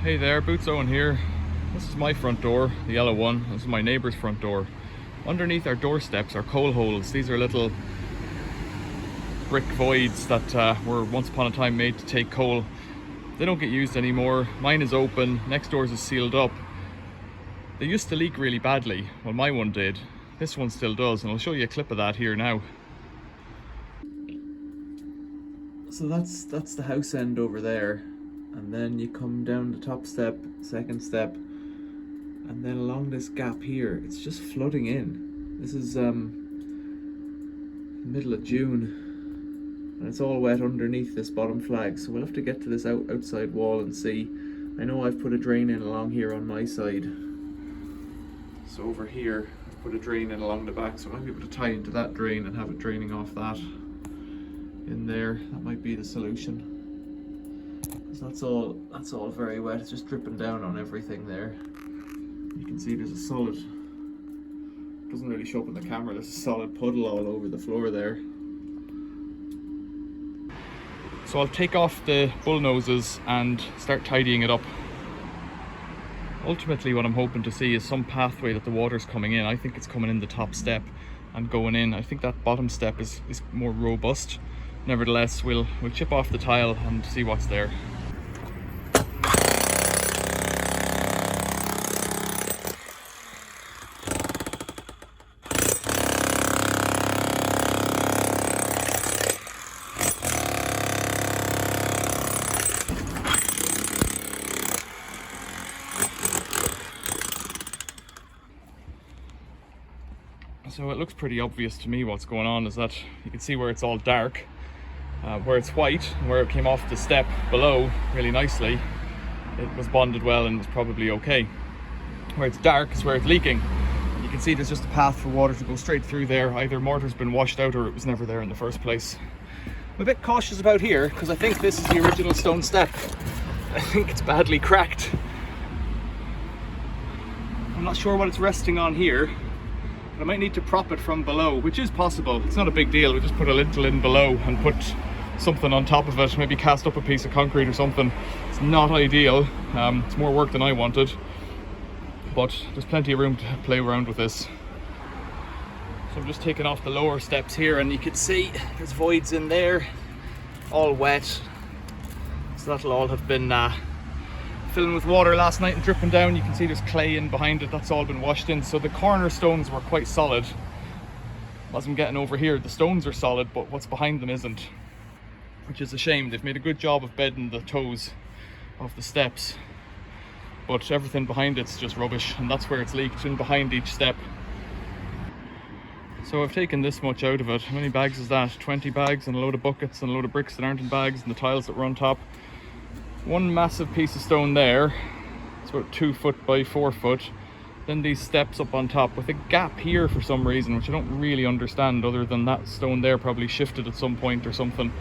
Hey there, Boots Owen here. This is my front door, the yellow one. This is my neighbour's front door. Underneath our doorsteps are coal holes. These are little brick voids that were once upon a time made to take coal. They don't get used anymore. Mine is open, next door's is sealed up. They used to leak really badly. Well, my one did. This one still does, and I'll show you a clip of that here now. So that's the house end over there. And then you come down the top step, second step, and then along this gap here, it's just flooding in. This is middle of June, and it's all wet underneath this bottom flag, so we'll have to get to this outside wall and see. I know I've put a drain in along here on my side. So over here, I've put a drain in along the back, so I might be able to tie into that drain and have it draining off that in there. That might be the solution. That's all very wet. It's just dripping down on everything there. You can see there's a solid, doesn't really show up in the camera, there's a solid puddle all over the floor there. So I'll take off the bull noses and start tidying it up. Ultimately what I'm hoping to see is some pathway that the water's coming in. I think it's coming in the top step and going in. I think that bottom step is more robust. Nevertheless, we'll chip off the tile and see what's there. So it looks pretty obvious to me what's going on is that you can see where it's all dark, where it's white, where it came off the step below really nicely, it was bonded well and it's probably okay. Where it's dark is where it's leaking. You can see there's just a path for water to go straight through there. Either mortar's been washed out or it was never there in the first place. I'm a bit cautious about here because I think this is the original stone step. I think it's badly cracked. I'm not sure what it's resting on here. I might need to prop it from below, which is possible. It's not a big deal. We just put a lintel in below and put something on top of it, maybe cast up a piece of concrete or something. It's not ideal. It's more work than I wanted, but there's plenty of room to play around with this. So I'm just taking off the lower steps here, and you can see there's voids in there, all wet. So that'll all have been filling with water last night and dripping down. You can see there's clay in behind it. That's all been washed in. So the cornerstones were quite solid. As I'm getting over here, the stones are solid, but what's behind them isn't, which is a shame. They've made a good job of bedding the toes of the steps, but everything behind it's just rubbish, and that's where it's leaked, in behind each step. So I've taken this much out of it. How many bags is that? 20 bags, and a load of buckets and a load of bricks that aren't in bags, and the tiles that were on top. One massive piece of stone there, it's about 2 foot by 4 foot. Then these steps up on top with a gap here for some reason, which I don't really understand, other than that stone there probably shifted at some point or something.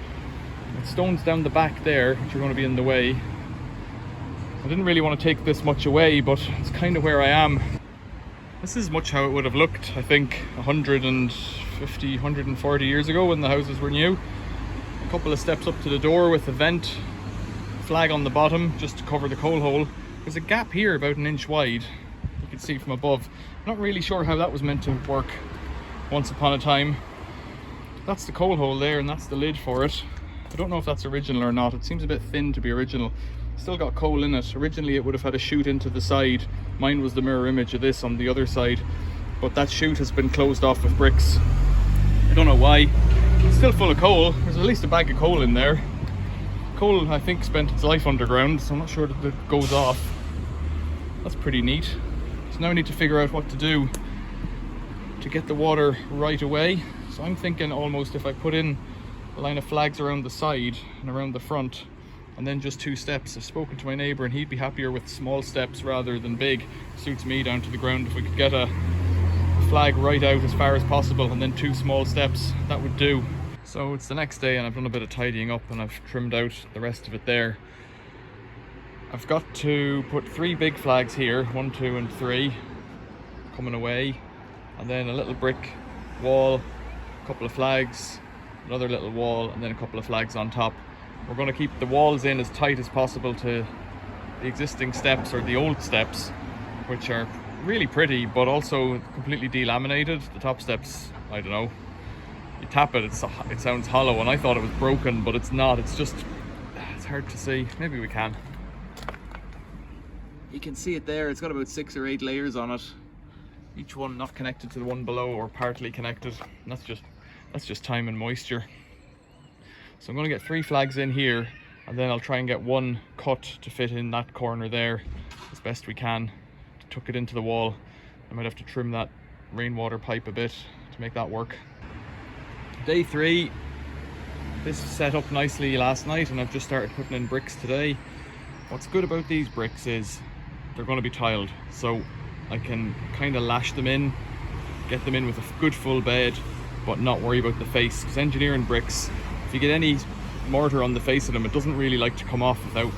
With stones down the back there, which are going to be in the way. I didn't really want to take this much away, but it's kind of where I am. This is much how it would have looked, I think, 150, 140 years ago when the houses were new. A couple of steps up to the door with a vent, flag on the bottom just to cover the coal hole. There's a gap here about 1 inch wide, you can see from above. I'm not really sure how that was meant to work once upon a time. That's the coal hole there, and that's the lid for it. I don't know if that's original or not. It seems a bit thin to be original. Still got coal in it. Originally it would have had a chute into the side. Mine was the mirror image of this on the other side, but that chute has been closed off with bricks. I don't know why. It's still full of coal. There's at least a bag of coal in there. Coal, I think, spent its life underground, so I'm not sure that it goes off. That's pretty neat. So now I need to figure out what to do to get the water right away. So I'm thinking almost if I put in a line of flags around the side and around the front, and then just 2 steps. I've spoken to my neighbour and he'd be happier with small steps rather than big. Suits me down to the ground. If we could get a flag right out as far as possible and then 2 small steps, that would do. So it's the next day and I've done a bit of tidying up and I've trimmed out the rest of it there. I've got to put 3 big flags here, 1, 2 and 3 coming away, and then a little brick wall, a couple of flags, another little wall, and then a couple of flags on top. We're going to keep the walls in as tight as possible to the existing steps, or the old steps, which are really pretty but also completely delaminated. The top steps, I don't know, you tap it, it sounds hollow, and I thought it was broken, but it's not. It's just, it's hard to see. Maybe we can. You can see it there. It's got about 6 or 8 layers on it, each one not connected to the one below, or partly connected. And that's just time and moisture. So I'm going to get 3 flags in here, and then I'll try and get one cut to fit in that corner there as best we can to tuck it into the wall. I might have to trim that rainwater pipe a bit to make that work. Day 3. This set up nicely last night, and I've just started putting in bricks today. What's good about these bricks is they're going to be tiled, so I can kind of lash them in, get them in with a good full bed, but not worry about the face. Because engineering bricks, if you get any mortar on the face of them, it doesn't really like to come off without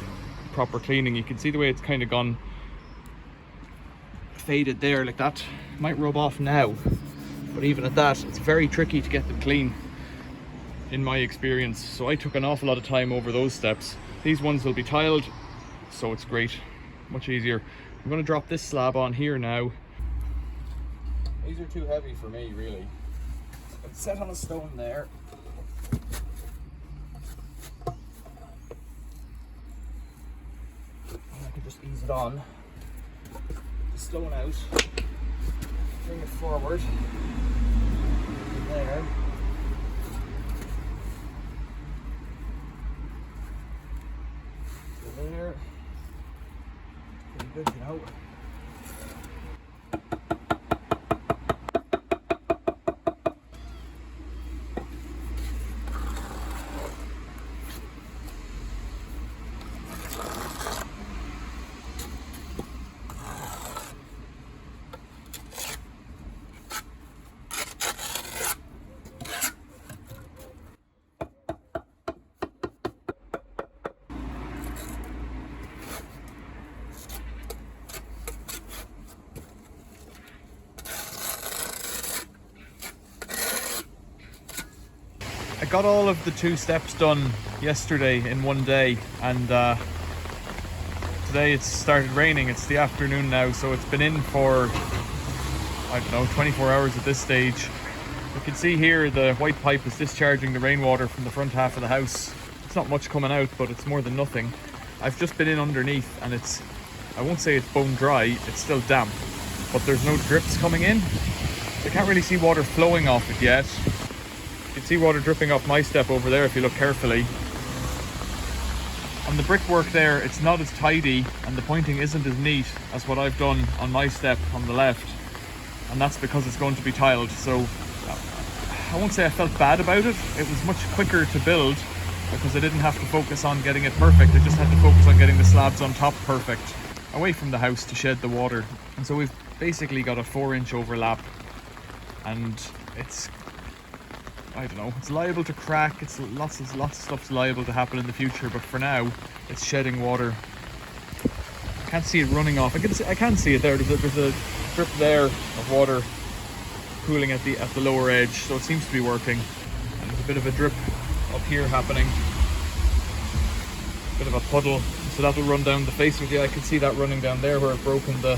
proper cleaning. You can see the way it's kind of gone faded there, like that. Might rub off now, but even at that, it's very tricky to get them clean in my experience. So I took an awful lot of time over those steps. These ones will be tiled, so it's great, much easier. I'm going to drop this slab on here now. These are too heavy for me, really. It's set on a stone there. I can just ease it on. The stone out. Bring it forward. There. There. Pretty good, you know. I got all of the 2 steps done yesterday in one day, and today it's started raining. It's the afternoon now, so it's been in for, I don't know, 24 hours at this stage. You can see here the white pipe is discharging the rainwater from the front half of the house. It's not much coming out, but it's more than nothing. I've just been in underneath, and it's, I won't say it's bone dry, it's still damp, but there's no drips coming in. So I can't really see water flowing off it yet. You can see water dripping off my step over there if you look carefully. On the brickwork there, it's not as tidy, and the pointing isn't as neat as what I've done on my step on the left, and that's because it's going to be tiled. So I won't say I felt bad about it. It was much quicker to build because I didn't have to focus on getting it perfect. I just had to focus on getting the slabs on top perfect, away from the house to shed the water. And so we've basically got a 4-inch overlap, and it's, I don't know, it's liable to crack. It's lots of stuff's liable to happen in the future, but for now it's shedding water. I can't see it running off. I can see it there. There's a drip there of water cooling at the lower edge, so it seems to be working. And there's a bit of a drip up here happening, bit of a puddle, so that'll run down the face of you. I can see that running down there where I've broken the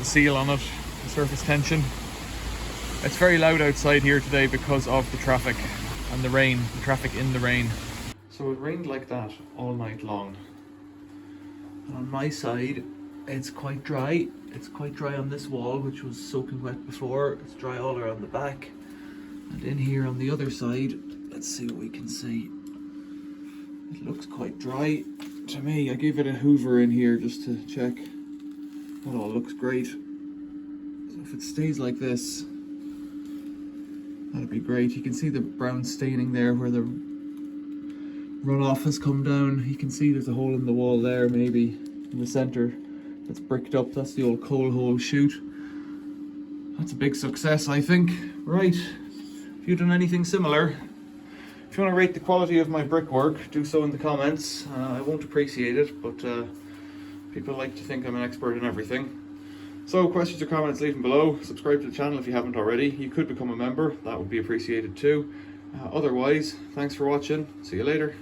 seal on it, the surface tension. It's very loud outside here today because of the traffic and the rain, the traffic in the rain. So it rained like that all night long. And on my side, it's quite dry. It's quite dry on this wall, which was soaking wet before. It's dry all around the back. And in here on the other side, let's see what we can see. It looks quite dry to me. I gave it a hoover in here just to check. That all looks great. So if it stays like this, that'd be great. You can see the brown staining there where the runoff has come down. You can see there's a hole in the wall there, maybe in the center, that's bricked up. That's the old coal hole chute. That's a big success, I think. Right, if you've done anything similar, if you want to rate the quality of my brickwork, do so in the comments. I won't appreciate it, but people like to think I'm an expert in everything. So questions or comments, leave them below. Subscribe to the channel if you haven't already. You could become a member, that would be appreciated too. Otherwise, thanks for watching. See you later.